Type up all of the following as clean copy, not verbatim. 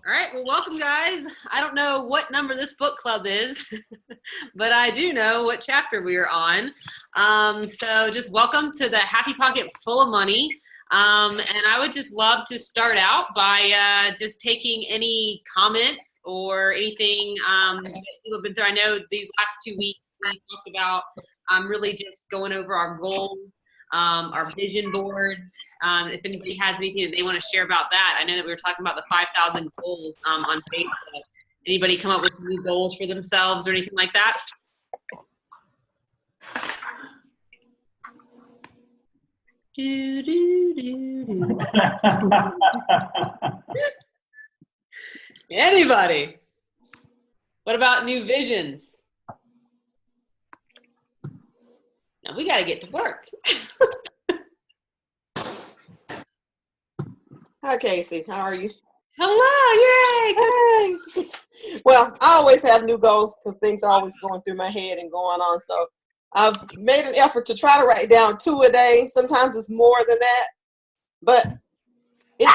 All right, well, welcome, guys. I don't know what number this book club is, but I do know what chapter we are on. So just welcome to the Happy Pocket Full of Money. And I would just love to start out by just taking any comments or anything that people have been through. I know these last 2 weeks we talked about really just going over our goals, our vision boards. If anybody has anything that they want to share about that, I know that we were talking about the 5,000 goals on Facebook. Anybody come up with some new goals for themselves or anything like that? Do, do, do, do. Anybody? What about new visions? Now we got to get to work. Hi, Casey. How are you? Hello, yay! Hey. Well, I always have new goals because things are always going through my head and going on. So I've made an effort to try to write down 2 a day. Sometimes it's more than that, but it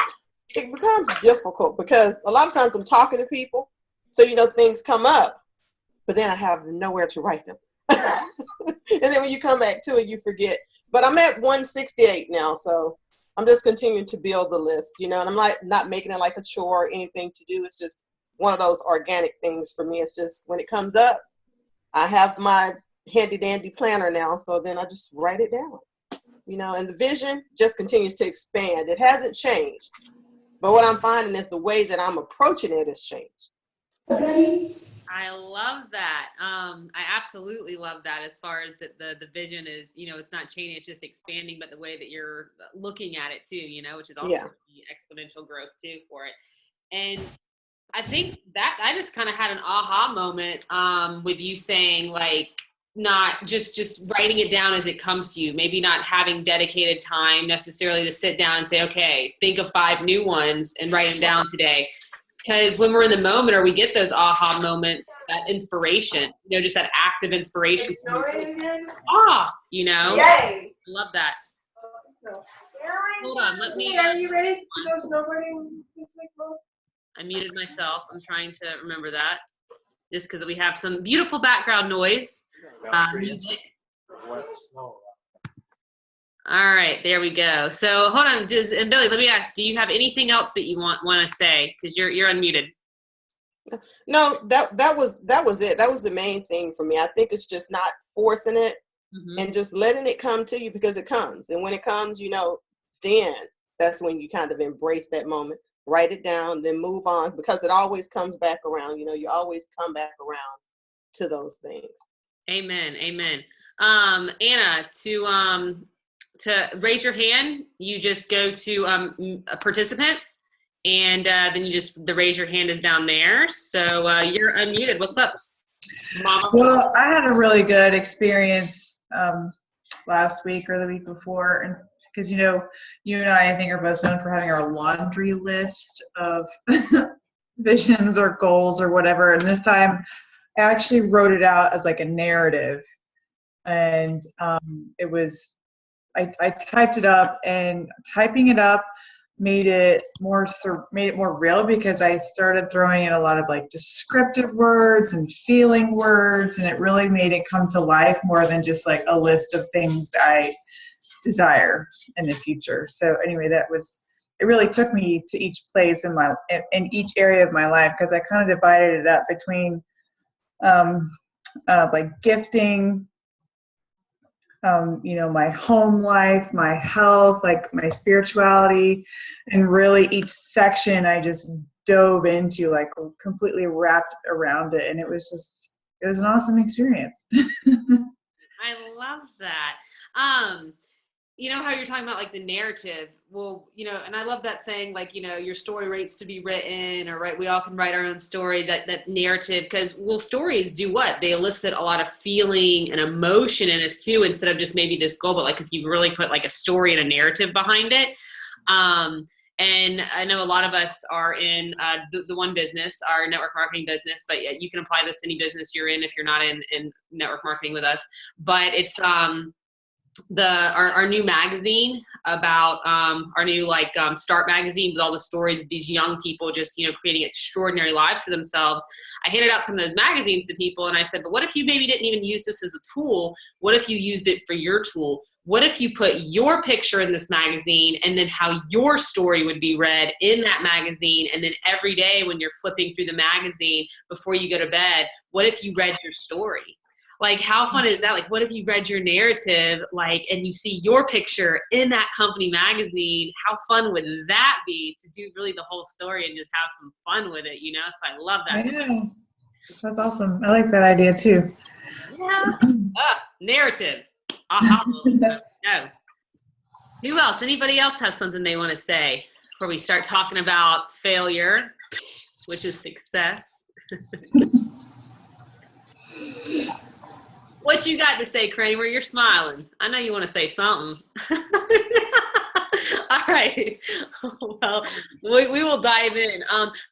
becomes difficult because a lot of times I'm talking to people, so things come up, but then I have nowhere to write them. And then when you come back to it, you forget. But I'm at 168 now, so I'm just continuing to build the list, and I'm like not making it like a chore or anything to do. It's just one of those organic things for me. It's just when it comes up, I have my handy dandy planner now, so then I just write it down, and the vision just continues to expand. It hasn't changed, but what I'm finding is the way that I'm approaching it has changed. I love that. I absolutely love that as far as the vision is, it's not changing, it's just expanding, but the way that you're looking at it too, which is also the exponential growth too for it. And I think that I just kind of had an aha moment with you saying like, not just writing it down as it comes to you, maybe not having dedicated time necessarily to sit down and say, okay, think of 5 new ones and write them down today. Because when we're in the moment or we get those aha moments, that inspiration, just that active inspiration. Yay. I love that. Hold on, let me. Are you ready to go snowboarding this week, Mom? I muted myself. I'm trying to remember that. Just because we have some beautiful background noise. Music. All right, there we go. So hold on, and Billy, let me ask, do you have anything else that you want to say? Because you're unmuted. No, that was it. That was the main thing for me. I think it's just not forcing it and just letting it come to you because it comes. And when it comes, then that's when you kind of embrace that moment, write it down, then move on because it always comes back around. You always come back around to those things. Amen. Amen. Anna, to raise your hand, you just go to participants, and then the raise your hand is down there. So you're unmuted. What's up, Mama? Well, I had a really good experience last week or the week before, and because you and I think are both known for having our laundry list of visions or goals or whatever. And this time, I actually wrote it out as like a narrative, and it was. I typed it up, and typing it up made it more real because I started throwing in a lot of like descriptive words and feeling words, and it really made it come to life more than just like a list of things that I desire in the future. So anyway, it really took me to each place in each area of my life because I kind of divided it up between like gifting, my home life, my health, like my spirituality, and really each section I just dove into, like completely wrapped around it. And it was an awesome experience. I love that. How you're talking about like the narrative. Well, and I love that saying, like, your story rates to be written, or right, we all can write our own story, that narrative, because stories do what? They elicit a lot of feeling and emotion in us too, instead of just maybe this goal, but like if you really put like a story and a narrative behind it. And I know a lot of us are in the one business, our network marketing business, but you can apply this to any business you're in if you're not in network marketing with us. But it's our new magazine about our new Start magazine with all the stories of these young people just creating extraordinary lives for themselves. I handed out some of those magazines to people and I said, but what if you maybe didn't even use this as a tool? What if you used it for your tool? What if you put your picture in this magazine and then how your story would be read in that magazine, and then every day when you're flipping through the magazine before you go to bed, what if you read your story? Like, how fun is that? Like, what if you read your narrative, and you see your picture in that company magazine? How fun would that be to do really the whole story and just have some fun with it, So I love that. Yeah, that's awesome. I like that idea too. Yeah. Narrative. Aha. No. Who else? Anybody else have something they want to say before we start talking about failure, which is success? What you got to say, Kramer? You're smiling. I know you want to say something. All right. Well, we will dive in.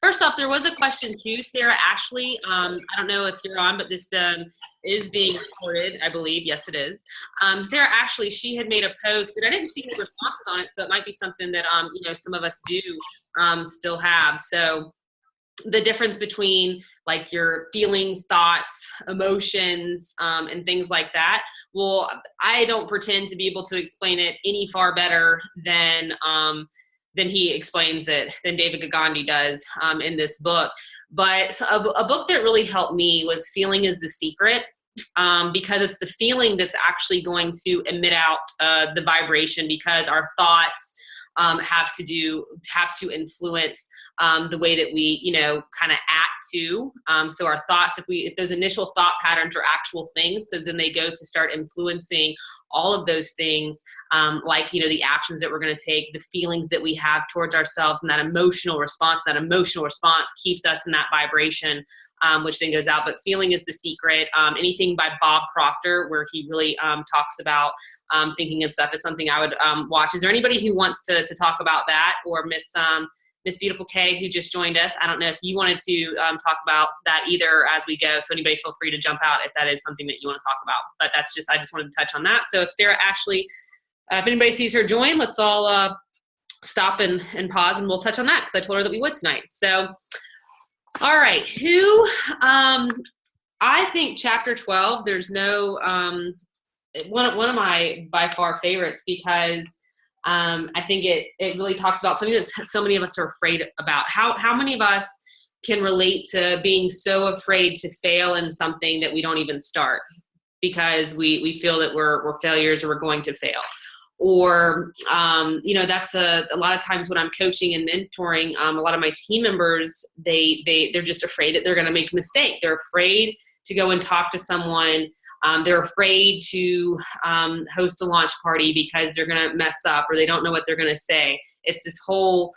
First off, there was a question too, Sarah Ashley. I don't know if you're on, but this is being recorded, I believe. Yes, it is. Sarah Ashley, she had made a post, and I didn't see any responses on it, so it might be something that some of us do still have. So the difference between your feelings, thoughts, emotions, and things like that. Well, I don't pretend to be able to explain it any far better than he explains it, than David Gagandi does in this book. But a book that really helped me was Feeling is the Secret, because it's the feeling that's actually going to emit out the vibration, because our thoughts have to influence the way that we, kind of act too. So our thoughts, if those initial thought patterns are actual things, because then they go to start influencing all of those things, the actions that we're going to take, the feelings that we have towards ourselves, and that emotional response keeps us in that vibration, which then goes out. But Feeling is the Secret. Anything by Bob Proctor, where he really talks about thinking and stuff, is something I would watch. Is there anybody who wants to talk about that, or Miss Beautiful K, who just joined us? I don't know if you wanted to talk about that either as we go. So anybody feel free to jump out if that is something that you want to talk about. But I just wanted to touch on that. So if Sarah Ashley, if anybody sees her join, let's all stop and pause, and we'll touch on that, because I told her that we would tonight. So, all right, I think chapter 12, there's no, one of my by far favorites, because I think it really talks about something that so many of us are afraid about. How many of us can relate to being so afraid to fail in something that we don't even start, because we feel that we're failures, or we're going to fail? Or, that's a lot of times when I'm coaching and mentoring, a lot of my team members, they're just afraid that they're going to make a mistake. They're afraid to go and talk to someone. They're afraid to host a launch party because they're going to mess up, or they don't know what they're going to say. It's this whole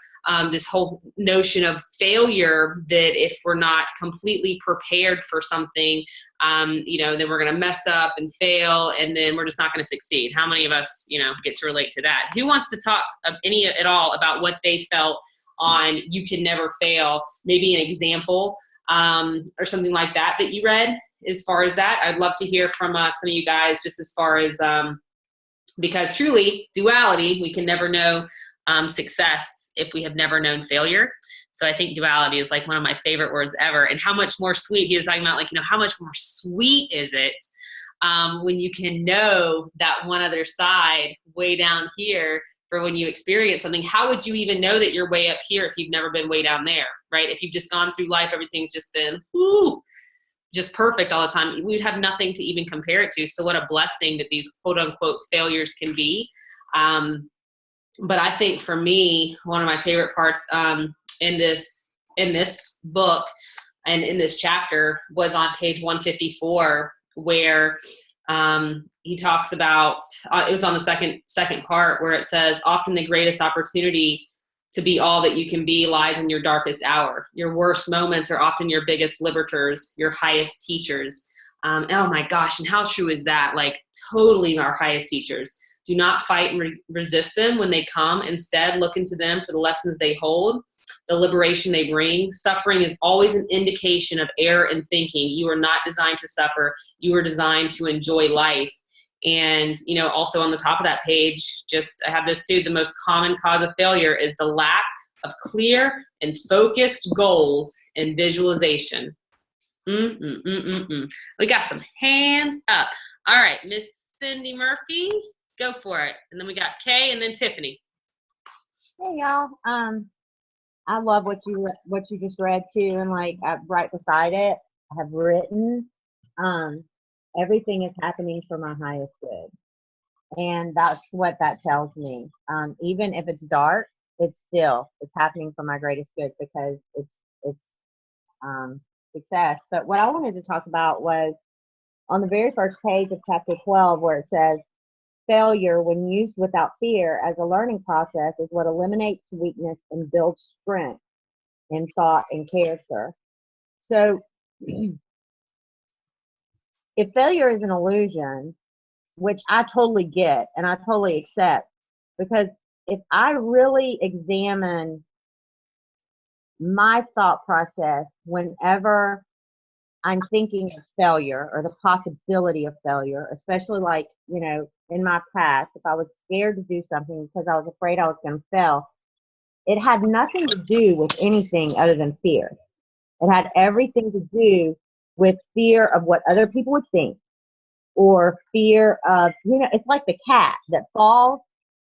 notion of failure, that if we're not completely prepared for something, then we're going to mess up and fail, and then we're just not going to succeed. How many of us, get to relate to that? Who wants to talk any at all about what they felt on You Can Never Fail? Maybe an example or something like that you read. As far as that, I'd love to hear from some of you guys, just as far as, because truly, duality, we can never know success if we have never known failure. So I think duality is one of my favorite words ever. And how much more sweet, he was talking about, how much more sweet is it when you can know that one other side way down here for when you experience something. How would you even know that you're way up here if you've never been way down there, right? If you've just gone through life, everything's just been, just perfect all the time. We'd have nothing to even compare it to. So what a blessing that these quote unquote failures can be. But I think for me, one of my favorite parts in this book and in this chapter was on page 154, where he talks about, it was on the second part, where it says, often the greatest opportunity to be all that you can be lies in your darkest hour. Your worst moments are often your biggest liberators, your highest teachers. Oh my gosh, and how true is that? Totally our highest teachers. Do not fight and resist them when they come. Instead, look into them for the lessons they hold, the liberation they bring. Suffering is always an indication of error in thinking. You are not designed to suffer. You are designed to enjoy life. And, also on the top of that page, I have this too, the most common cause of failure is the lack of clear and focused goals and visualization. We got some hands up. All right, Miss Cindy Murphy, go for it. And then we got Kay and then Tiffany. Hey y'all. I love what you just read too, and like right beside it, I have written, everything is happening for my highest good, and that's what that tells me. Even if it's dark, it's happening for my greatest good, because it's success. But what I wanted to talk about was on the very first page of chapter 12, where it says, failure, when used without fear as a learning process, is what eliminates weakness and builds strength in thought and character. So if failure is an illusion, which I totally get and I totally accept, because if I really examine my thought process whenever I'm thinking of failure or the possibility of failure, especially like, in my past, if I was scared to do something because I was afraid I was going to fail, it had nothing to do with anything other than fear. It had everything to do with fear of what other people would think, or fear of, it's like the cat that falls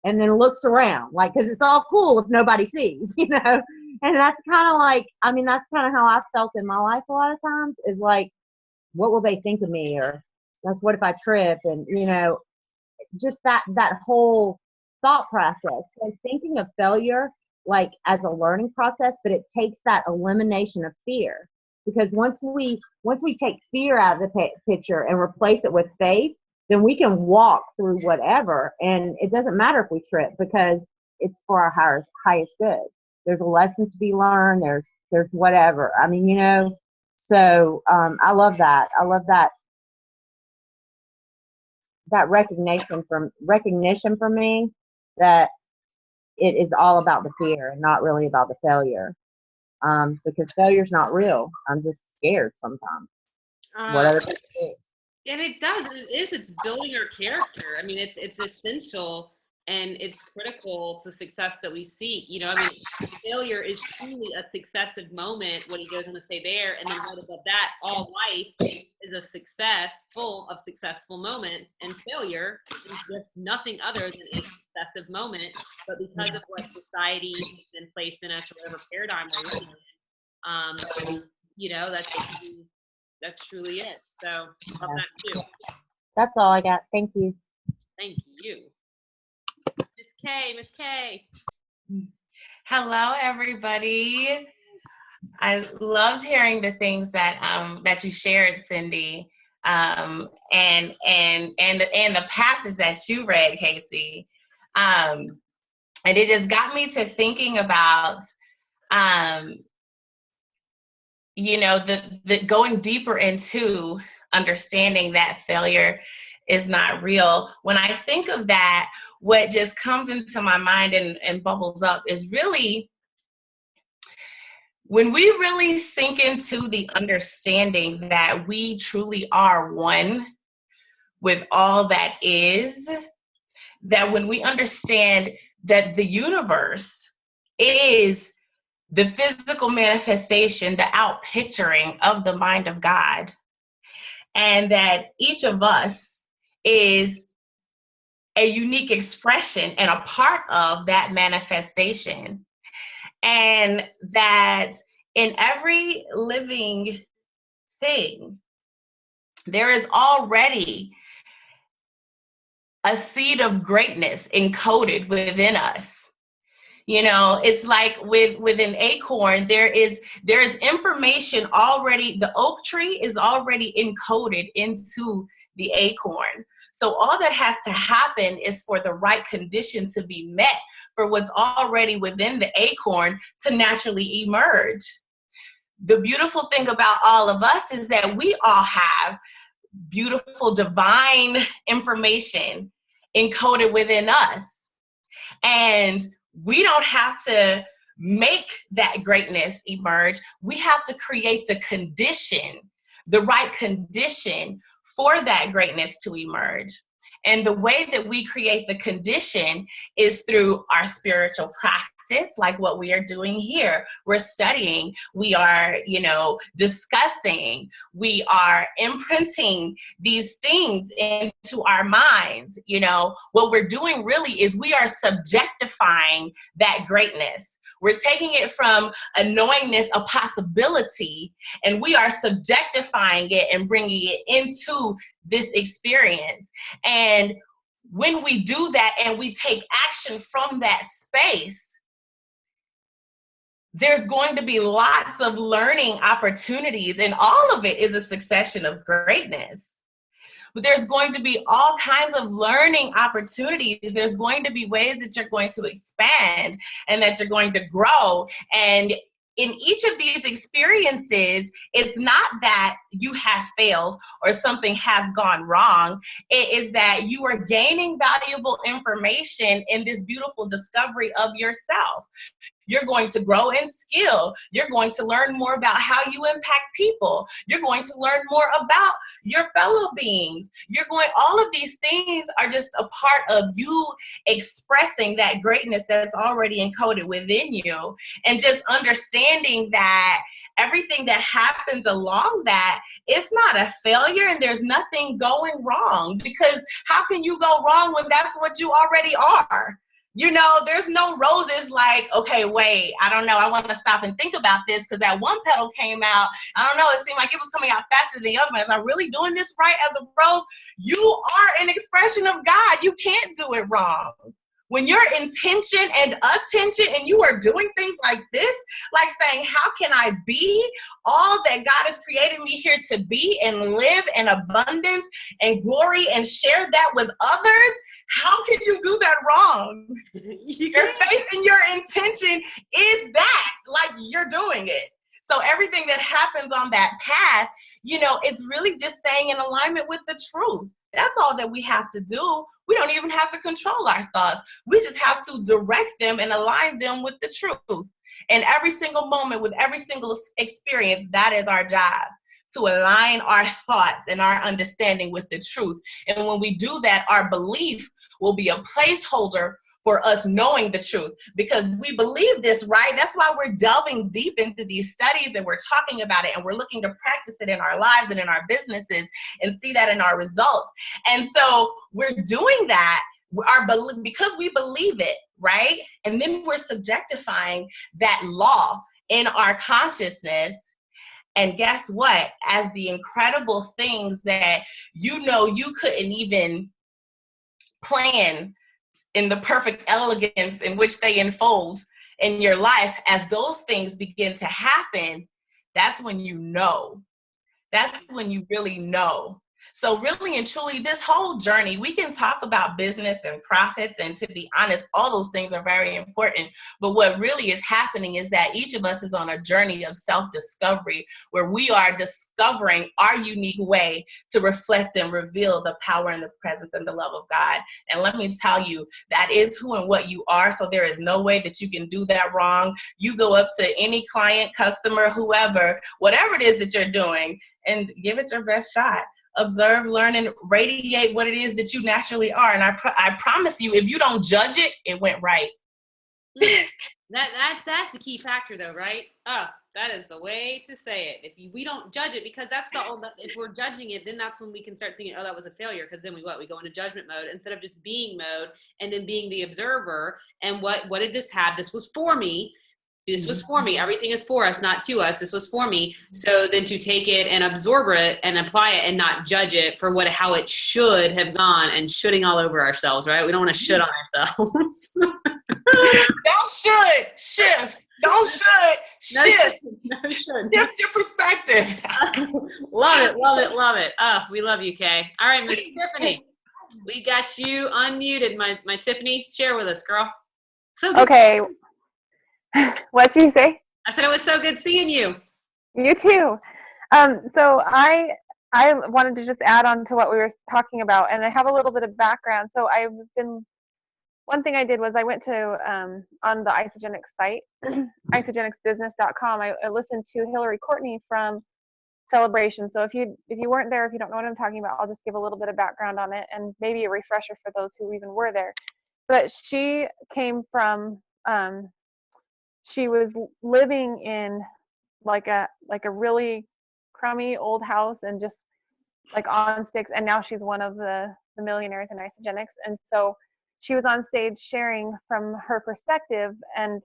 and then looks around, like, because it's all cool if nobody sees, And that's kind of like, that's kind of how I felt in my life a lot of times, is like, what will they think of me? Or that's what if I trip? And, just that whole thought process. So thinking of failure like as a learning process, but it takes that elimination of fear. Because once we take fear out of the picture and replace it with faith, then we can walk through whatever, and it doesn't matter if we trip, because it's for our highest good. There's a lesson to be learned. There's whatever. So I love that. I love that recognition for me that it is all about the fear and not really about the failure. Because failure's not real. I'm just scared sometimes. What other people do. And it's building our character. It's essential, and it's critical to success that we seek. Failure is truly a successive moment, what he goes on to say there. And then right above that, all life is a success full of successful moments, and failure is just nothing other than a successive moment. But because of what society has been placed in us, or whatever paradigm we're living in, that's truly it. So love that too. That's all I got. Thank you. Thank you. Miss Kay. Hello, everybody. I loved hearing the things that you shared, Cindy, and the passages that you read, Casey, and it just got me to thinking about, the going deeper into understanding that failure is not real. When I think of that, what just comes into my mind and bubbles up is really when we really sink into the understanding that we truly are one with all that is, that when we understand that the universe is the physical manifestation, the outpicturing of the mind of God, and that each of us is a unique expression and a part of that manifestation, and that in every living thing, there is already a seed of greatness encoded within us. It's like with an acorn, there is information already. The oak tree is already encoded into the acorn. So all that has to happen is for the right condition to be met for what's already within the acorn to naturally emerge. The beautiful thing about all of us is that we all have beautiful divine information encoded within us. And we don't have to make that greatness emerge. We have to create the condition, the right condition for that greatness to emerge. And the way that we create the condition is through our spiritual practice, like what we are doing here. We're studying, we are, discussing, we are imprinting these things into our minds. What we're doing really is we are subjectifying that greatness. We're taking it from a knowingness, a possibility, and we are subjectifying it and bringing it into this experience. And when we do that and we take action from that space, there's going to be lots of learning opportunities, and all of it is a succession of greatness. But there's going to be all kinds of learning opportunities. There's going to be ways that you're going to expand and that you're going to grow. And in each of these experiences, it's not that you have failed or something has gone wrong. It is that you are gaining valuable information in this beautiful discovery of yourself. You're going to grow in skill. You're going to learn more about how you impact people. You're going to learn more about your fellow beings. All of these things are just a part of you expressing that greatness that's already encoded within you, and just understanding that everything that happens along that, it's not a failure and there's nothing going wrong, because how can you go wrong when that's what you already are? There's no roses like, okay, wait, I don't know. I want to stop and think about this because that one petal came out. I don't know. It seemed like it was coming out faster than the other one. Is I really doing this right as a rose? You are an expression of God. You can't do it wrong. When your intention and attention and you are doing things like this, like saying, how can I be all that God has created me here to be and live in abundance and glory and share that with others? How can you do that wrong? Your faith and your intention is that, like you're doing it. So everything that happens on that path, it's really just staying in alignment with the truth. That's all that we have to do. We don't even have to control our thoughts. We just have to direct them and align them with the truth. And every single moment, with every single experience, that is our job, to align our thoughts and our understanding with the truth. And when we do that, our belief will be a placeholder for us knowing the truth, because we believe this, right? That's why we're delving deep into these studies and we're talking about it and we're looking to practice it in our lives and in our businesses and see that in our results. And so we're doing that because we believe it, right? And then we're subjectifying that law in our consciousness. And guess what? As the incredible things that you couldn't even plan in the perfect elegance in which they unfold in your life, as those things begin to happen, that's when you know. That's when you really know. So really and truly, this whole journey, we can talk about business and profits, and to be honest, all those things are very important. But what really is happening is that each of us is on a journey of self-discovery, where we are discovering our unique way to reflect and reveal the power and the presence and the love of God. And let me tell you, that is who and what you are. So there is no way that you can do that wrong. You go up to any client, customer, whoever, whatever it is that you're doing, and give it your best shot. Observe, learn, and radiate what it is that you naturally are. And I promise you, if you don't judge it, it went right. That's the key factor, though, right? Oh, that is the way to say it. We don't judge it, because if we're judging it, then that's when we can start thinking, oh, that was a failure. Because then we go into judgment mode instead of just being mode, and then being the observer. And what did this have? This was for me. This was for me. Everything is for us, not to us. This was for me. So then to take it and absorb it and apply it and not judge it for how it should have gone, and shitting all over ourselves, right? We don't want to shit on ourselves. Don't should, shift. Don't should, shift. No should. Shift your perspective. Love it, love it, love it. Oh, we love you, Kay. All right, Miss Tiffany. We got you unmuted, my Tiffany. Share with us, girl. So good. Okay. What'd you say? I said it was so good seeing you. You too. So I wanted to just add on to what we were talking about, and I have a little bit of background. So one thing I did was I went to on the Isagenix site, isagenicsbusiness.com. I listened to Hillary Courtney from celebration. So if you weren't there, if you don't know what I'm talking about, I'll just give a little bit of background on it and maybe a refresher for those who even were there. But she came from she was living in like a really crummy old house and just like on sticks, and now she's one of the millionaires in Isagenix. And so she was on stage sharing from her perspective, and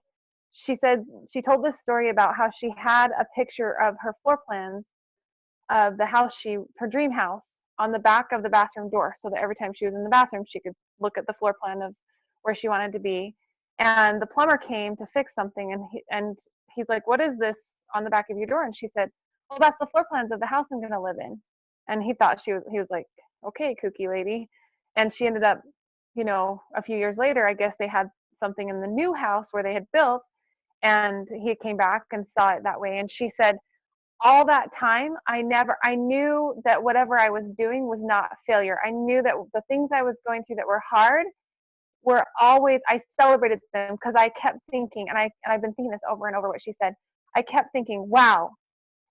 she told this story about how she had a picture of her floor plans of the house, her dream house, on the back of the bathroom door, so that every time she was in the bathroom she could look at the floor plan of where she wanted to be. And the plumber came to fix something, and he's like, "What is this on the back of your door?" And she said, "Oh, that's the floor plans of the house I'm going to live in." And he was like, "Okay, kooky lady." And she ended up, a few years later, I guess they had something in the new house where they had built, and he came back and saw it that way. And she said, all that time, I knew that whatever I was doing was not failure. I knew that the things I was going through that were hard were always, I celebrated them, because I kept thinking, and I've been thinking this over and over, what she said. I kept thinking, wow,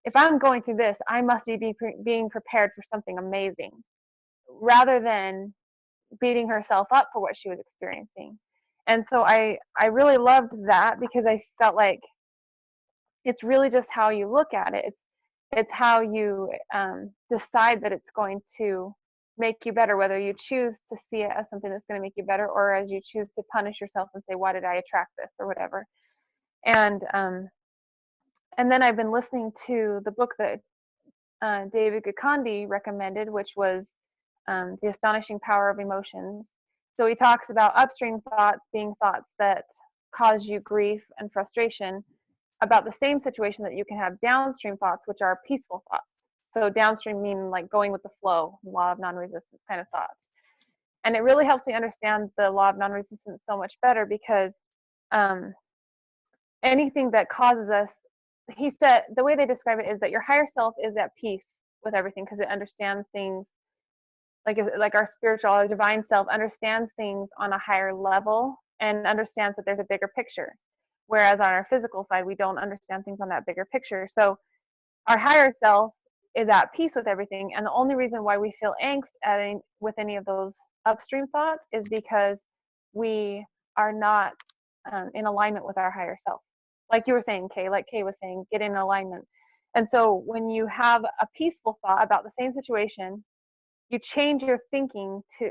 if I'm going through this, I must be being prepared for something amazing, rather than beating herself up for what she was experiencing. And so I really loved that, because I felt like it's really just how you look at it. It's how you decide that it's going to make you better, whether you choose to see it as something that's going to make you better, or as you choose to punish yourself and say, why did I attract this, or whatever. And then I've been listening to the book that David Gikandi recommended, which was The Astonishing Power of Emotions. So he talks about upstream thoughts being thoughts that cause you grief and frustration about the same situation, that you can have downstream thoughts, which are peaceful thoughts. So downstream mean like going with the flow, law of non-resistance kind of thoughts. And it really helps me understand the law of non-resistance so much better, because anything that causes us, he said, the way they describe it is that your higher self is at peace with everything, because it understands things like our spiritual, our divine self understands things on a higher level and understands that there's a bigger picture. Whereas on our physical side, we don't understand things on that bigger picture. So our higher self is at peace with everything. And the only reason why we feel angst with any of those upstream thoughts is because we are not in alignment with our higher self. Like you were saying, Kay, like Kay was saying, get in alignment. And so when you have a peaceful thought about the same situation, you change your thinking to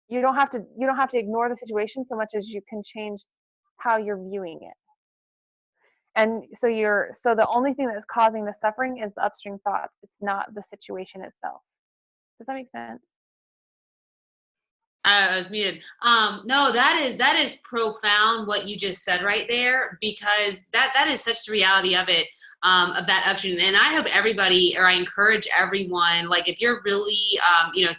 you don't have to ignore the situation so much as you can change how you're viewing it. And so the only thing that's causing the suffering is the upstream thoughts. It's not the situation itself. Does that make sense? I was muted. No, that is profound what you just said right there, because that is such the reality of it, of that upstream. And I hope everybody, or I encourage everyone, like if you're really,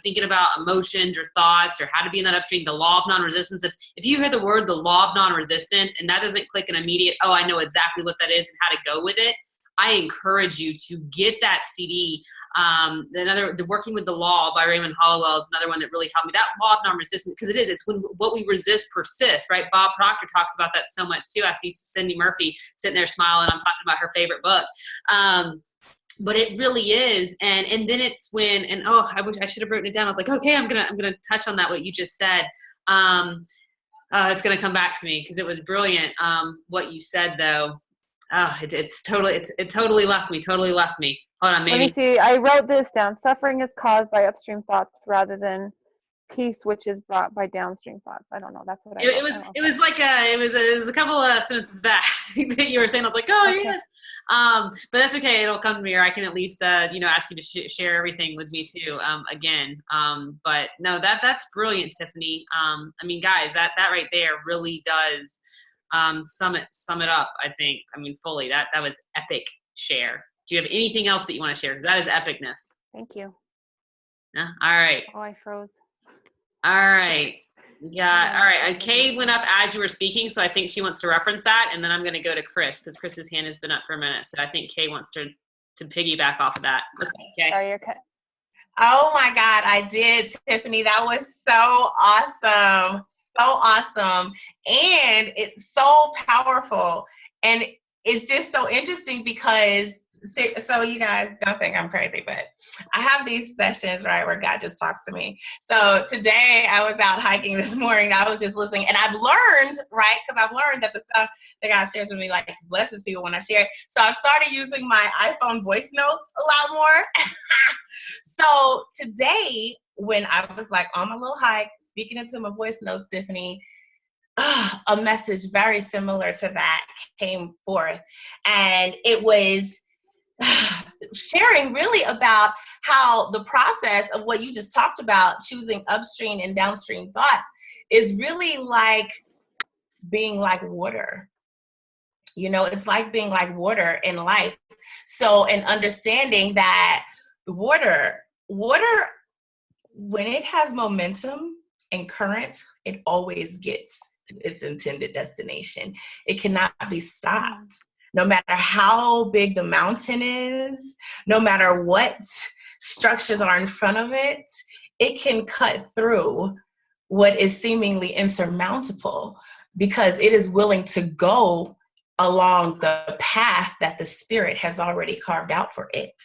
thinking about emotions or thoughts or how to be in that upstream, the law of non-resistance, if you hear the word, the law of non-resistance, and that doesn't click an immediate, oh, I know exactly what that is and how to go with it, I encourage you to get that CD. The Working with the Law by Raymond Hollowell is another one that really helped me. That law of non-resistance, because it's when what we resist persists, right? Bob Proctor talks about that so much too. I see Cindy Murphy sitting there smiling. I'm talking about her favorite book. But it really is. And then it's when, and I wish I should have written it down. I was like, okay, I'm gonna touch on that, what you just said. It's gonna come back to me because it was brilliant. What you said though. Oh, it totally left me. Hold on, maybe. Let me see. I wrote this down. Suffering is caused by upstream thoughts rather than peace, which is brought by downstream thoughts. I don't know. That's what I wrote. It was a couple of sentences back that you were saying. I was like, oh, okay. Yes. But that's okay. It'll come to me, or I can at least, ask you to share everything with me too. Again. But no, that's brilliant, Tiffany. Guys, that right there really does. Sum it up, I think. Fully. That was epic share. Do you have anything else that you want to share? Because that is epicness. Thank you. Yeah. All right. Oh, I froze. All right. Yeah. All right. Kay went up as you were speaking, so I think she wants to reference that, and then I'm going to go to Chris because Chris's hand has been up for a minute. So I think Kay wants to piggyback off of that. What's up, Kay? Sorry, you're cut. Oh my God, I did, Tiffany. That was so awesome. So awesome. And it's so powerful. And it's just so interesting because So you guys don't think I'm crazy, but I have these sessions, right, where God just talks to me. So today I was out hiking this morning. I was just listening, and I've learned, right, because I've learned that the stuff that God shares with me, like, blesses people when I share it. So I've started using my iPhone voice notes a lot more. So today, when I was like on my little hike, speaking into my voice notes, Tiffany, a message very similar to that came forth. And it was sharing really about how the process of what you just talked about, choosing upstream and downstream thoughts, is really like being like water. You know, it's like being like water in life. So, and understanding that the water, when it has momentum and current, it always gets to its intended destination. It cannot be stopped. No matter how big the mountain is, no matter what structures are in front of it, it can cut through what is seemingly insurmountable because it is willing to go along the path that the Spirit has already carved out for it.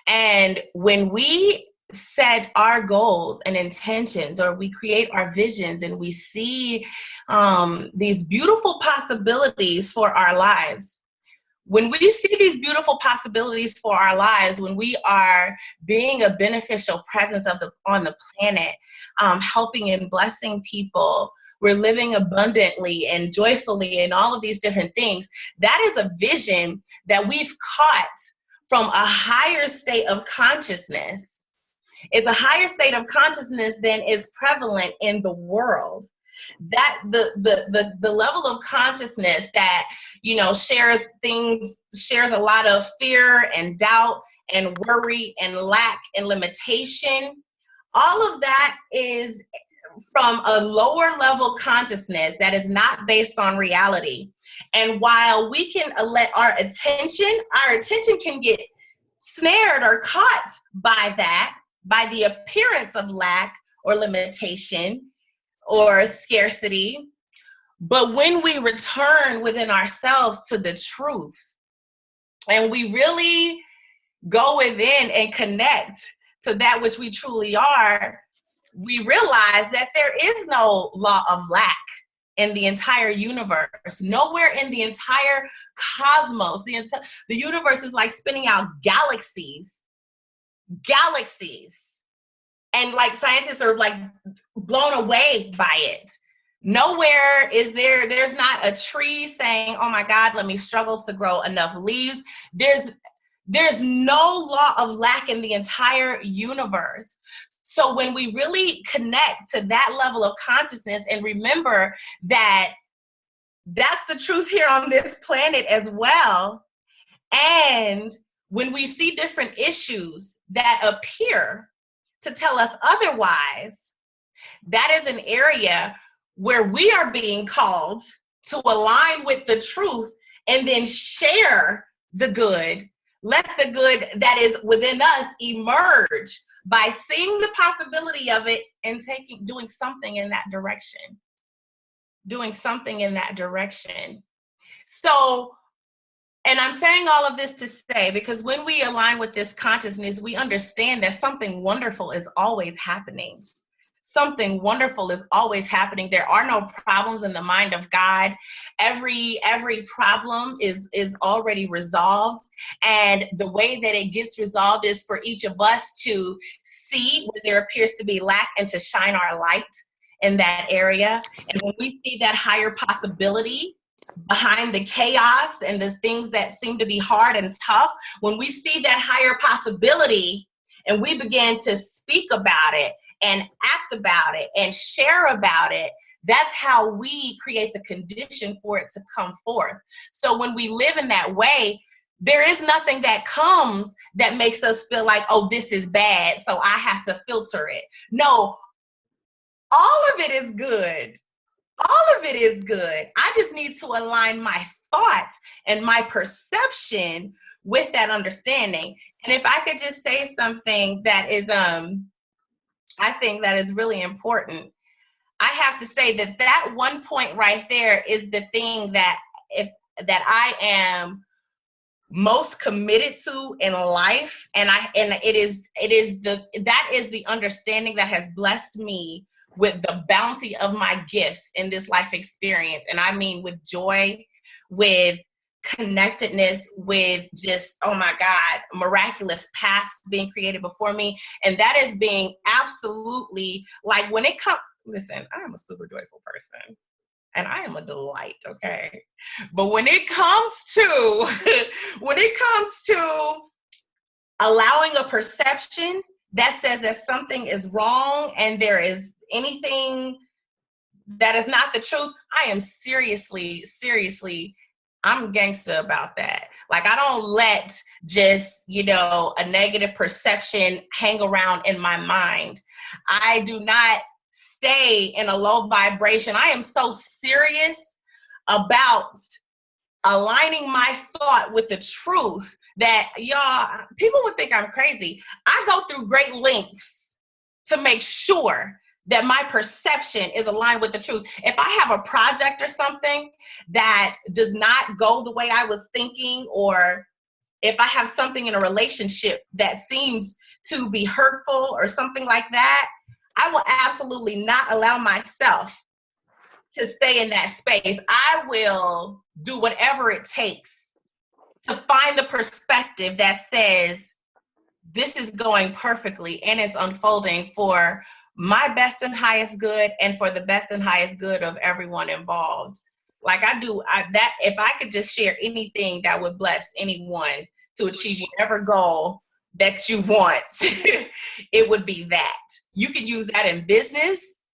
And when we set our goals and intentions, or we create our visions and we see these beautiful possibilities for our lives, when we see these beautiful possibilities for our lives, when we are being a beneficial presence on the planet, helping and blessing people, we're living abundantly and joyfully and all of these different things, that is a vision that we've caught from a higher state of consciousness. It's a higher state of consciousness than is prevalent in the world. That the level of consciousness that, you know, shares a lot of fear and doubt and worry and lack and limitation, all of that is from a lower level consciousness that is not based on reality. And while we can let our attention can get snared or caught by that, by the appearance of lack or limitation or scarcity. But when we return within ourselves to the truth, and we really go within and connect to that which we truly are, we realize that there is no law of lack in the entire universe. Nowhere in the entire cosmos. The universe is like spinning out galaxies. And like scientists are like blown away by it. Nowhere is there's not a tree saying, oh my God, let me struggle to grow enough leaves. There's no law of lack in the entire universe. So when we really connect to that level of consciousness and remember that that's the truth here on this planet as well, and when we see different issues that appear to tell us otherwise, that is an area where we are being called to align with the truth and then share the good. Let the good that is within us emerge by seeing the possibility of it and doing something in that direction. So, and I'm saying all of this to say, because when we align with this consciousness, we understand that something wonderful is always happening. Something wonderful is always happening. There are no problems in the mind of God. Every problem is already resolved. And the way that it gets resolved is for each of us to see where there appears to be lack and to shine our light in that area. And when we see that higher possibility behind the chaos and the things that seem to be hard and tough, when we see that higher possibility and we begin to speak about it and act about it and share about it, that's how we create the condition for it to come forth. So when we live in that way, there is nothing that comes that makes us feel like, oh, this is bad, so I have to filter it. No, all of it is good. All of it is good. I just need to align my thought and my perception with that understanding. And if I could just say something that is, I think that is really important. I have to say that one point right there is the thing that I am most committed to in life, and that is the understanding that has blessed me with the bounty of my gifts in this life experience. And I mean with joy, with connectedness, with just, oh my God, miraculous paths being created before me. And that is being absolutely, like, when it comes, listen, I am a super joyful person. And I am a delight, okay? But when it comes to allowing a perception that says that something is wrong and there is anything that is not the truth, I am seriously, I'm gangster about that. Like, I don't let just, a negative perception hang around in my mind. I do not stay in a low vibration. I am so serious about aligning my thought with the truth that, y'all, people would think I'm crazy. I go through great lengths to make sure that my perception is aligned with the truth. If I have a project or something that does not go the way I was thinking, or if I have something in a relationship that seems to be hurtful or something like that, I will absolutely not allow myself to stay in that space. I will do whatever it takes to find the perspective that says, this is going perfectly and it's unfolding for my best and highest good and for the best and highest good of everyone involved. Like, that if I could just share anything that would bless anyone to achieve whatever goal that you want, it would be that. You can use that in business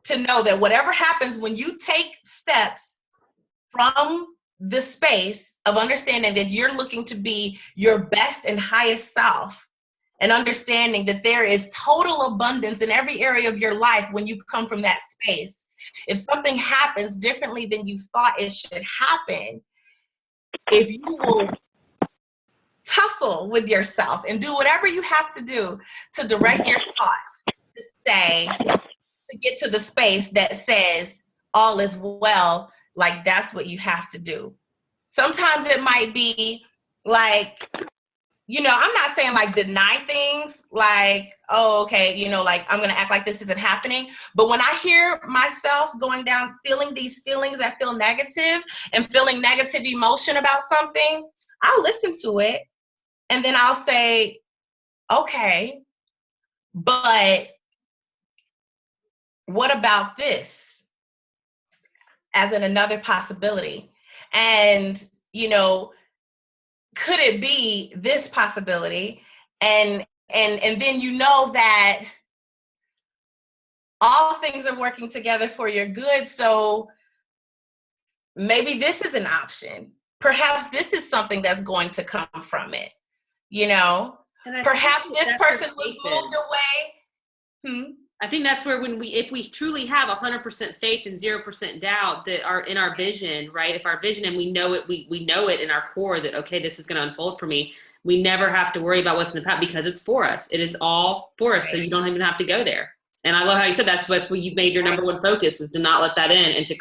to know that whatever happens when you take steps from the space of understanding that you're looking to be your best and highest self, and understanding that there is total abundance in every area of your life when you come from that space. If something happens differently than you thought it should happen, if you will tussle with yourself and do whatever you have to do to direct your thought, to get to the space that says all is well, like, that's what you have to do. Sometimes it might be like, I'm not saying like deny things, like, oh, okay, like, I'm going to act like this isn't happening. But when I hear myself going down, feeling these feelings that feel negative and feeling negative emotion about something, I'll listen to it. And then I'll say, okay, but what about this as another possibility? And, could it be this possibility? And then that all things are working together for your good. So maybe this is an option. Perhaps this is something that's going to come from it. Perhaps this person was moved away. I think that's where if we truly have 100% faith and 0% doubt that are in our vision, right? If our vision, and we know it in our core that, okay, this is going to unfold for me. We never have to worry about what's in the past because it's for us. It is all for us. So you don't even have to go there. And I love how you said that's what you've made your number one focus, is to not let that in and to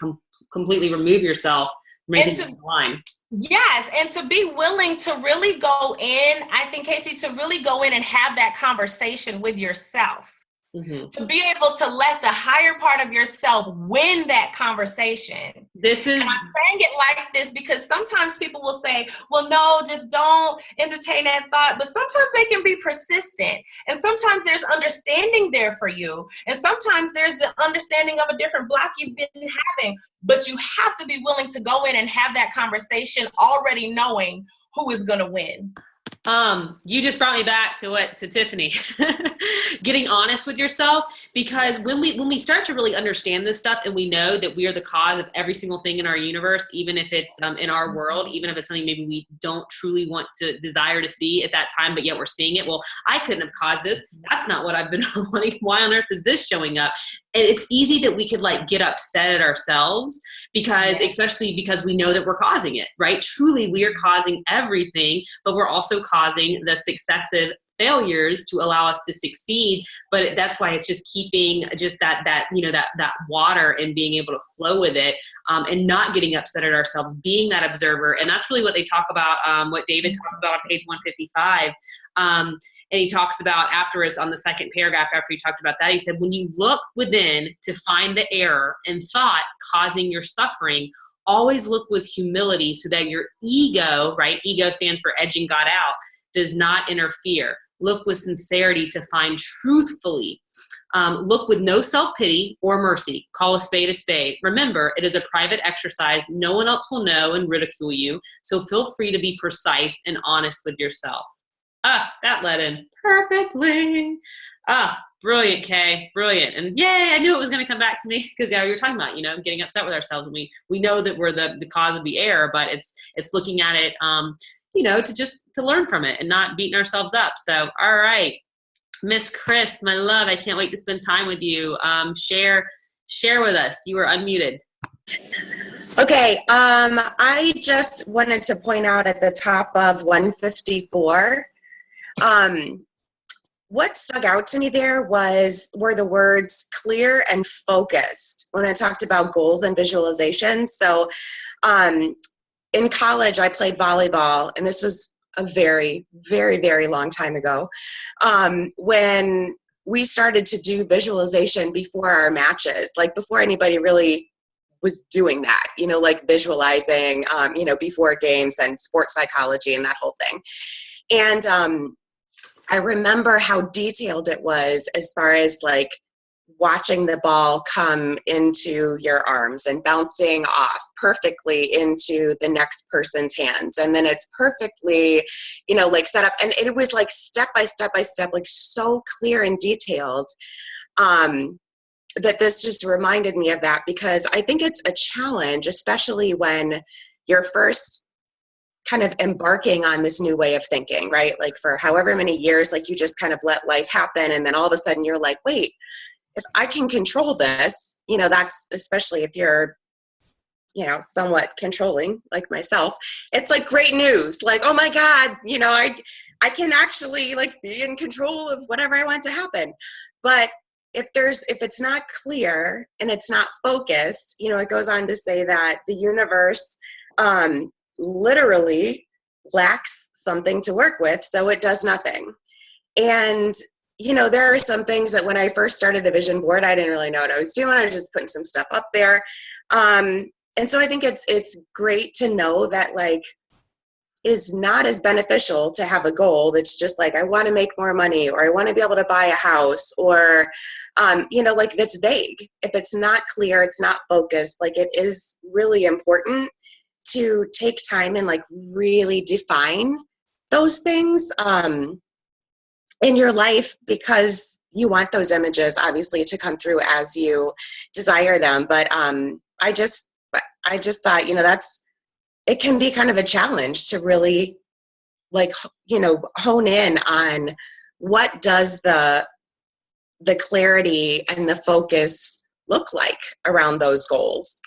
completely remove yourself from anything in line. Yes, and to be willing to really go in, I think, Casey, to really go in and have that conversation with yourself. Mm-hmm. To be able to let the higher part of yourself win that conversation. And I'm saying it like this because sometimes people will say, well, no, just don't entertain that thought. But sometimes they can be persistent. And sometimes there's understanding there for you. And sometimes there's the understanding of a different block you've been having. But you have to be willing to go in and have that conversation already knowing who is going to win. You just brought me back to Tiffany, getting honest with yourself, because when we start to really understand this stuff and we know that we are the cause of every single thing in our universe, even if it's in our world, even if it's something maybe we don't truly want to desire to see at that time, but yet we're seeing it. Well, I couldn't have caused this. That's not what I've been wanting. Why on earth is this showing up? And it's easy that we could like get upset at ourselves because, especially because we know that we're causing it, right? Truly, we are causing everything, but we're also causing the successive failures to allow us to succeed. But that's why it's just keeping just that water and being able to flow with it, and not getting upset at ourselves, being that observer. And that's really what they talk about, what David talks about on page 155. And he talks about afterwards on the second paragraph, after he talked about that, he said, when you look within to find the error and thought causing your suffering, always look with humility so that your ego, right? Ego stands for edging God out, does not interfere. Look with sincerity to find truthfully. Look with no self-pity or mercy. Call a spade a spade. Remember, it is a private exercise. No one else will know and ridicule you. So feel free to be precise and honest with yourself. That led in perfectly. Brilliant, Kay. Brilliant. And yay, I knew it was going to come back to me, because we were talking about, getting upset with ourselves. And we know that we're the cause of the error, but it's looking at it, to learn from it and not beating ourselves up. So, all right. Miss Chris, my love, I can't wait to spend time with you. Share with us. You are unmuted. Okay, I just wanted to point out at the top of 154, what stuck out to me there were the words clear and focused when I talked about goals and visualization. So in college, I played volleyball, and this was a very, very, very long time ago, when we started to do visualization before our matches, like before anybody really was doing that, like visualizing, before games and sports psychology and that whole thing. And I remember how detailed it was as far as like watching the ball come into your arms and bouncing off perfectly into the next person's hands. And then it's perfectly, like set up. And it was like step by step by step, like so clear and detailed, that this just reminded me of that, because I think it's a challenge, especially when you're first kind of embarking on this new way of thinking, right? Like for however many years, like you just kind of let life happen. And then all of a sudden you're like, wait, if I can control this, that's, especially if you're, somewhat controlling like myself, it's like great news. Like, oh my God, I can actually like be in control of whatever I want to happen. But if it's not clear and it's not focused, it goes on to say that the universe literally lacks something to work with, so it does nothing. And there are some things that when I first started a vision board, I didn't really know what I was doing. I was just putting some stuff up there. And so I think it's great to know that like it is not as beneficial to have a goal that's just like, I want to make more money, or I want to be able to buy a house, or like that's vague. If it's not clear, it's not focused, like it is really important to take time and like really define those things in your life, because you want those images obviously to come through as you desire them. But I just thought, it can be kind of a challenge to really like, hone in on what does the clarity and the focus look like around those goals.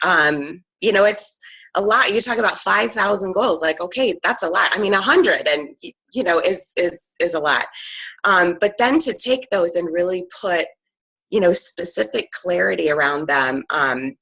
It's a lot. You talk about 5,000 goals, like, okay, that's a lot. I mean, 100 and, is a lot. But then to take those and really put, specific clarity around them,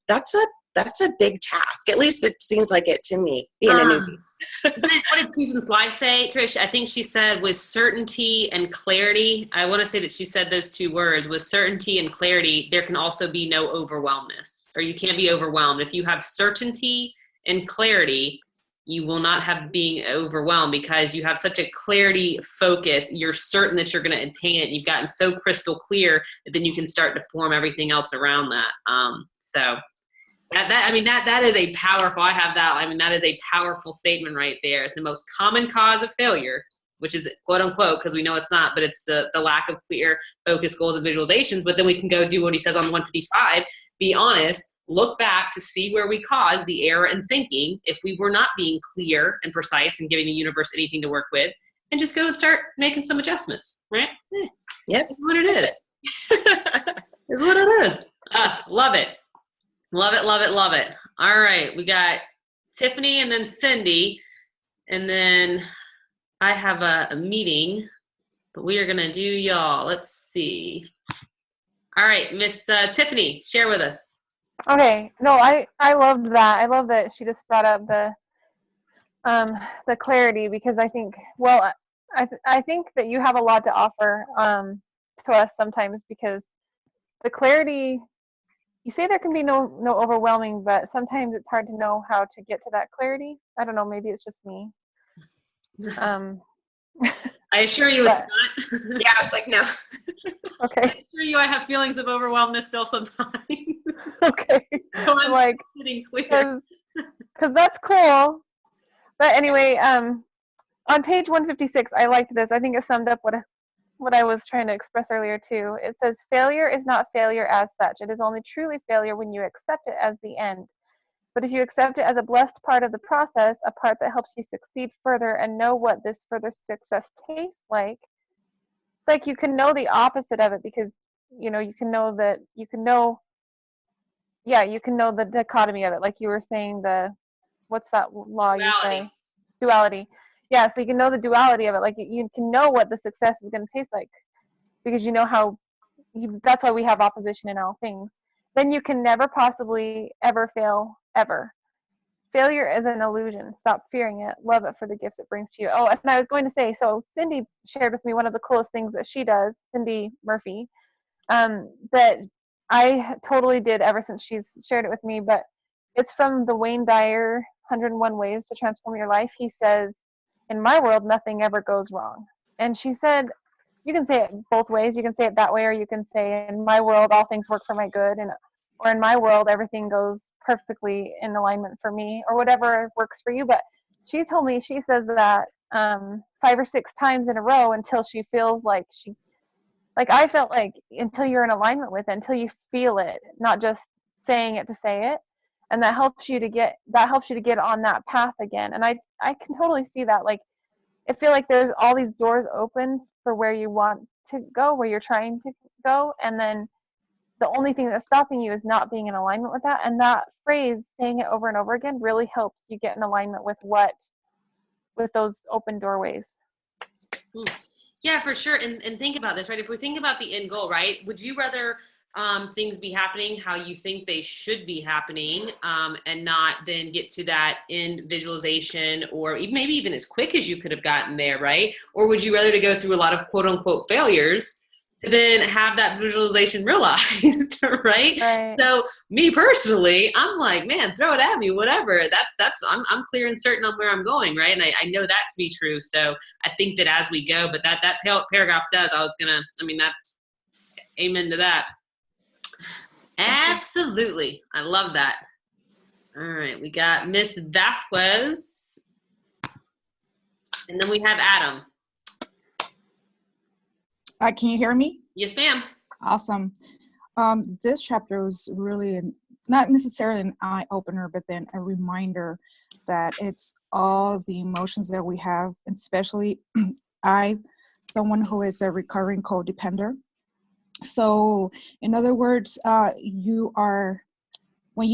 that's a big task. At least it seems like it to me, being a newbie. What did Susan Fly say, Trish? I think she said with certainty and clarity. I want to say that she said those two words. With certainty and clarity, there can also be no overwhelmness, or you can't be overwhelmed. If you have certainty and clarity, you will not have being overwhelmed, because you have such a clarity focus. You're certain that you're going to attain it. You've gotten so crystal clear that then you can start to form everything else around that. So that is a powerful, that is a powerful statement right there. The most common cause of failure, which is quote unquote, because we know it's not, but it's the lack of clear focus, goals, and visualizations. But then we can go do what he says on 155, be honest, look back to see where we caused the error in thinking if we were not being clear and precise and giving the universe anything to work with, and just go and start making some adjustments, right? Yep. It's what it is. It's what it is. Love it. Love it, love it, love it. All right, we got Tiffany and then Cindy, and then I have a meeting But we are going to do y'all. Let's see. All right, Miss Tiffany, share with us. Okay. No, I loved that. I love that she just brought up the clarity, because I think, well, I think that you have a lot to offer to us sometimes, because the clarity, you say there can be no overwhelming, but sometimes it's hard to know how to get to that clarity. I don't know, maybe it's just me. I assure you it's But- not. Yeah, I was like, no. Okay. I assure you I have feelings of overwhelmness still sometimes. Okay. So I'm Like, sitting clear. because that's cool. But anyway, on page 156, I liked this. I think it summed up what I was trying to express earlier too. It says, failure is not failure as such. It is only truly failure when you accept it as the end. But if you accept it as a blessed part of the process, a part that helps you succeed further and know what this further success tastes like, it's like you can know the opposite of it, because you can know that you can know the dichotomy of it, like you were saying, what's that law you say? Duality. Yeah, so you can know the duality of it, like you can know what the success is going to taste like, because you know how that's why we have opposition in all things. Then you can never possibly ever fail, ever. Failure is an illusion. Stop fearing it. Love it for the gifts it brings to you. Oh, and I was going to say, so Cindy shared with me one of the coolest things that she does, Cindy Murphy, that I totally did ever since she's shared it with me, but it's from the Wayne Dyer 101 Ways to Transform Your Life. He says, in my world, nothing ever goes wrong. And she said, you can say it both ways. You can say it that way, or you can say, in my world, all things work for my good, or in my world, everything goes perfectly in alignment for me, or whatever works for you. But she told me, she says that 5 or 6 times in a row until she feels like I felt like, until you're in alignment with it, until you feel it, not just saying it to say it. And that helps you to get on that path again. And I can totally see that. Like, I feel like there's all these doors open for where you want to go, where you're trying to go, and then the only thing that's stopping you is not being in alignment with that. And that phrase, saying it over and over again, really helps you get in alignment with those open doorways. Yeah, for sure. And think about this, right? If we think about the end goal, right? Would you rather things be happening how you think they should be happening, and not then get to that end visualization, or maybe even as quick as you could have gotten there, right? Or would you rather to go through a lot of quote unquote failures to then have that visualization realized, right? So me personally, I'm like, man, throw it at me, whatever. I'm clear and certain on where I'm going, right? And I know that to be true. So I think that as we go, but that paragraph does, that's amen to that. Absolutely. I love that. All right, we got Miss Vasquez, and then we have Adam. Can you hear me? Yes, ma'am. Awesome. This chapter was really not necessarily an eye-opener, but then a reminder that it's all the emotions that we have, especially someone who is a recovering codependent. So in other words, when you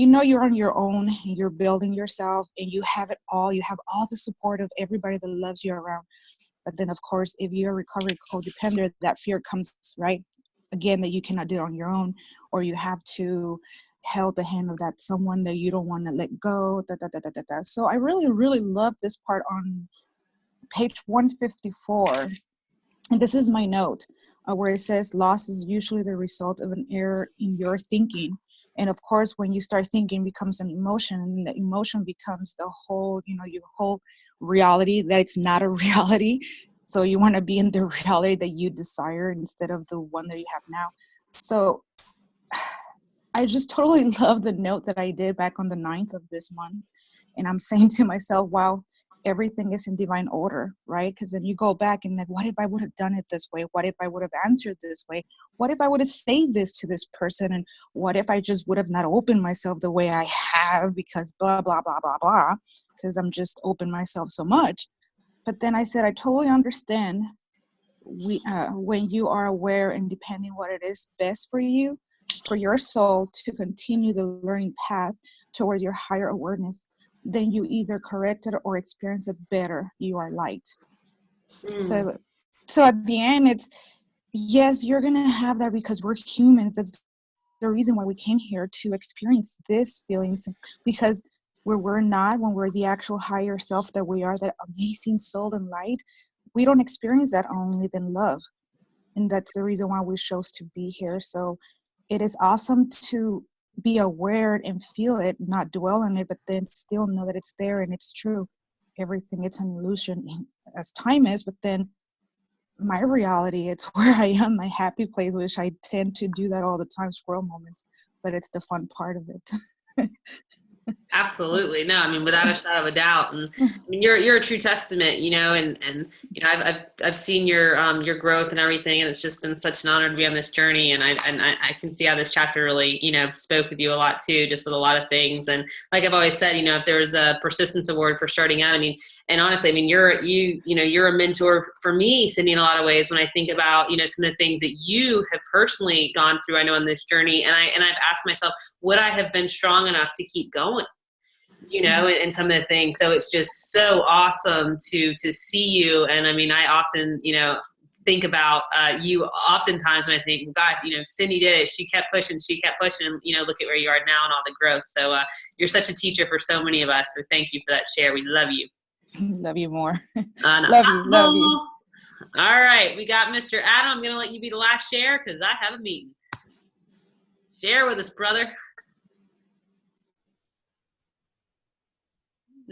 know you're on your own, you're building yourself, and you have it all, you have all the support of everybody that loves you around. But then, of course, if you're a recovering codependent, that fear comes, right? Again, that you cannot do it on your own, or you have to hold the hand of that someone that you don't want to let go. So I really, really love this part on page 154. And this is my note, where it says, loss is usually the result of an error in your thinking. And of course, when you start thinking, it becomes an emotion, and the emotion becomes the whole, your whole reality that it's not a reality. So you want to be in the reality that you desire instead of the one that you have now. So I just totally love the note that I did back on the 9th of this month. And I'm saying to myself, wow, everything is in divine order, right? Because then you go back and like, what if I would have done it this way? What if I would have answered this way? What if I would have said this to this person? And what if I just would have not opened myself the way I have, because blah, blah, blah, blah, blah, because I'm just open myself so much. But then I said, I totally understand when you are aware and depending what it is best for you, for your soul to continue the learning path towards your higher awareness, then you either correct it or experience it better. You are light. So So at the end, it's, yes, you're going to have that because we're humans. That's the reason why we came here, to experience this feelings, because where we're not, when we're the actual higher self that we are, that amazing soul and light, we don't experience that only in love. And that's the reason why we chose to be here. So it is awesome to be aware and feel it, not dwell on it, but then still know that it's there and it's true. Everything, it's an illusion as time is, but then my reality, it's where I am, my happy place, which I tend to do that all the time, squirrel moments, but it's the fun part of it. Absolutely. No, I mean, without a shadow of a doubt. And I mean, you're a true testament, you know, and you know, I've seen your growth and everything, and it's just been such an honor to be on this journey. And I can see how this chapter really, you know, spoke with you a lot too, just with a lot of things. And like I've always said, you know, if there was a persistence award for starting out, I mean, and honestly, I mean, you're a mentor for me, Cindy, in a lot of ways, when I think about, you know, some of the things that you have personally gone through, I know, on this journey. And I've asked myself, would I have been strong enough to keep going? You know, and some of the things. So it's just so awesome to see you. And I mean, I often, you know, think about you oftentimes when I think, God, you know, Cindy did it. She kept pushing, and, you know, look at where you are now and all the growth. So you're such a teacher for so many of us. So thank you for that share. We love you. Love you more. Love you. All right. We got Mr. Adam. I'm going to let you be the last share because I have a meeting. Share with us, brother.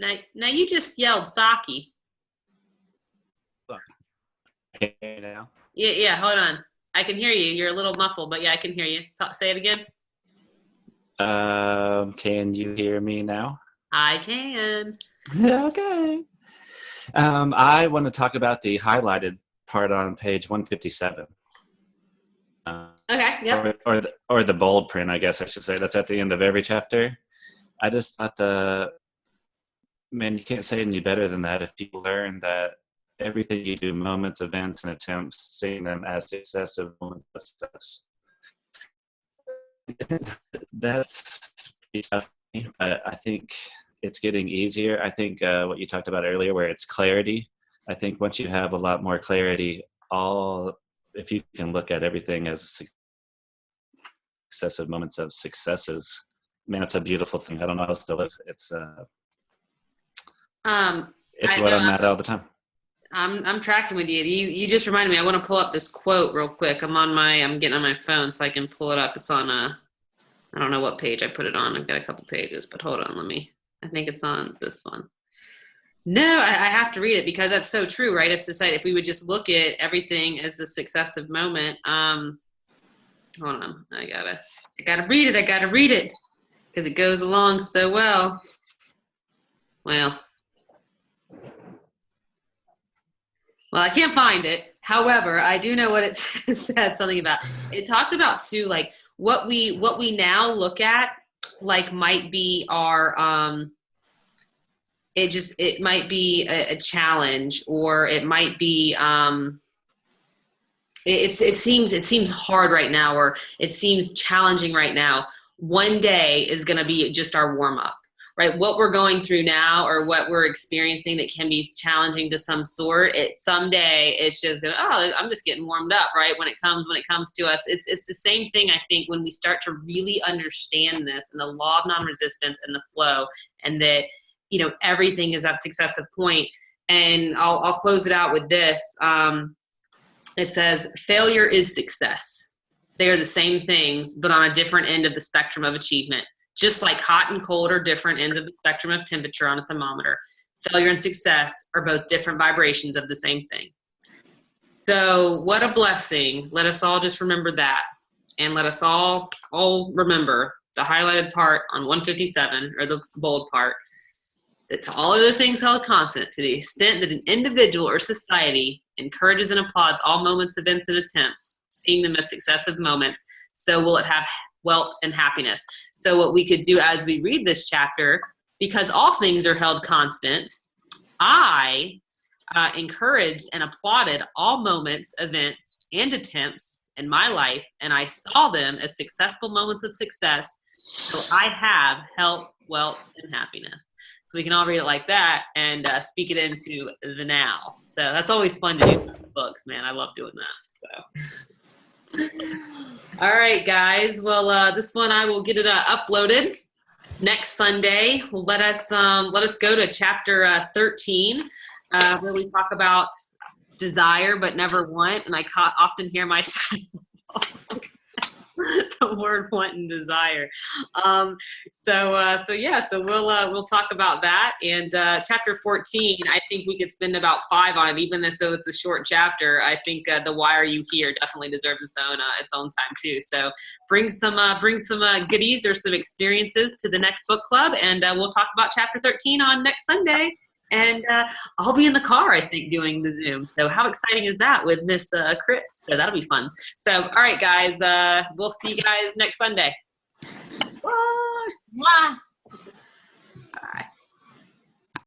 Now you just yelled Saki. Okay, now. Yeah, hold on. I can hear you. You're a little muffled, but yeah, I can hear you. Say it again. Can you hear me now? I can. Okay. I want to talk about the highlighted part on page 157. Okay, yep. Or the bold print, I guess I should say. That's at the end of every chapter. I just thought man, you can't say any better than that if people learn that everything you do, moments, events, and attempts, seeing them as successive moments of success. That's pretty tough, but I think it's getting easier. I think what you talked about earlier, where it's clarity, I think once you have a lot more clarity, if you can look at everything as successive moments of successes, man, it's a beautiful thing. I don't know how else to live. It's what I'm at all the time. I'm tracking with you. You just reminded me. I want to pull up this quote real quick. I'm getting on my phone so I can pull it up. It's on I don't know what page I put it on. I've got a couple pages, but hold on. I think it's on this one. No, I have to read it because that's so true, right? If we would just look at everything as a successive moment. Hold on. I gotta read it because it goes along so well. Well, I can't find it. However, I do know what it said something about. It talked about too, like what we now look at, like might be our it might be a challenge, or it might be it seems hard right now, or it seems challenging right now. One day is going to be just our warm up. Right, what we're going through now, or what we're experiencing that can be challenging to some sort, someday it's just going, I'm just getting warmed up, right? When it comes to us, it's the same thing. I think when we start to really understand this and the law of non-resistance and the flow, and that, you know, everything is at successive point. And I'll close it out with this. It says, failure is success. They are the same things, but on a different end of the spectrum of achievement. Just like hot and cold are different ends of the spectrum of temperature on a thermometer, failure and success are both different vibrations of the same thing. So what a blessing. Let us all just remember that. And let us all remember the highlighted part on 157, or the bold part, that to all other things held constant, to the extent that an individual or society encourages and applauds all moments, events, and attempts, seeing them as successive moments, so will it have wealth and happiness. So what we could do as we read this chapter, because all things are held constant, I encouraged and applauded all moments, events, and attempts in my life, and I saw them as successful moments of success. So I have health, wealth, and happiness. so we can all read it like that and speak it into the now. So that's always fun to do with books, man. I love doing that. So, all right, guys. Well, this one I will get it uploaded next Sunday. Let us go to chapter 13, where we talk about desire but never want, and I often hear myself the word want and desire. So we'll talk about that. And chapter 14, I think we could spend about 5 on it, even though it's a short chapter. I think the Why Are You Here definitely deserves its own time too. So bring some goodies or some experiences to the next book club, and we'll talk about chapter 13 on next Sunday. And I'll be in the car, I think, doing the Zoom. So how exciting is that with Miss Chris? So that'll be fun. So, all right, guys, we'll see you guys next Sunday. Bye. Mwah.